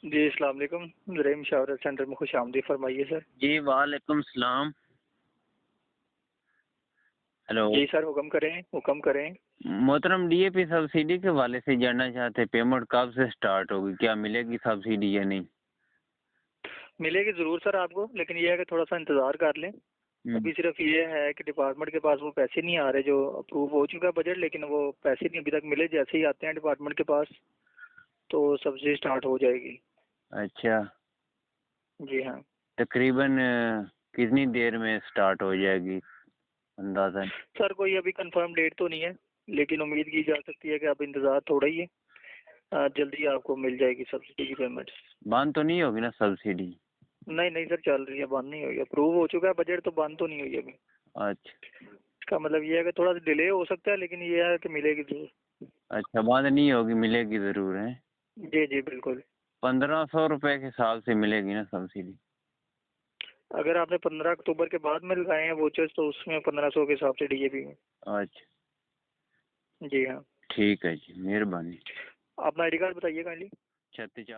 जी, अस्सलाम वालेकुम। ज़राए मशावरत सेंटर में खुश आमदीद फरमाइए सर। जी वालेकुम सलाम। हेलो जी सर, हुक्म करें। मोहतरम, डीएपी सब्सिडी के हवाले से जानना चाहते, पेमेंट कब से स्टार्ट होगी, क्या मिलेगी सब्सिडी या नहीं? मिलेगी ज़रूर सर आपको, लेकिन ये है कि थोड़ा सा इंतज़ार कर लें। अभी सिर्फ ये है कि डिपार्टमेंट के पास वो पैसे नहीं आ रहे जो अप्रूव हो चुका है बजट, लेकिन वो पैसे नहीं अभी तक मिले। जैसे ही आते हैं डिपार्टमेंट के पास तो सब्सिडी स्टार्ट हो जाएगी। अच्छा, जी हाँ तकरीबन कितनी देर में स्टार्ट हो जाएगी अंदाज़न? सर, कोई अभी कंफर्म डेट तो नहीं है, लेकिन उम्मीद की जा सकती है कि अब इंतज़ार थोड़ा ही है। जल्दी आपको मिल जाएगी सब्सिडी की पेमेंट। बंद तो नहीं होगी ना सब्सिडी? नहीं नहीं सर, चल रही है, बंद नहीं हुई। अप्रूव हो चुका है बजट तो बंद तो नहीं हुई अभी। अच्छा इसका मतलब ये है कि थोड़ा सा डिले हो सकता है, लेकिन ये है कि मिलेगी जरूर। अच्छा, बंद नहीं होगी, मिलेगी ज़रूर है। जी जी बिल्कुल। 1500 रुपये के हिसाब से मिलेगी ना सब्सिडी? अगर आपने 15 अक्टूबर के बाद में लगाए हैं वोचर्स तो उसमें 1500 के हिसाब से डीएपी में। अच्छा जी हाँ। ठीक है जी, मेहरबानी। अपना आईडी कार्ड बताइए काइंडली। 36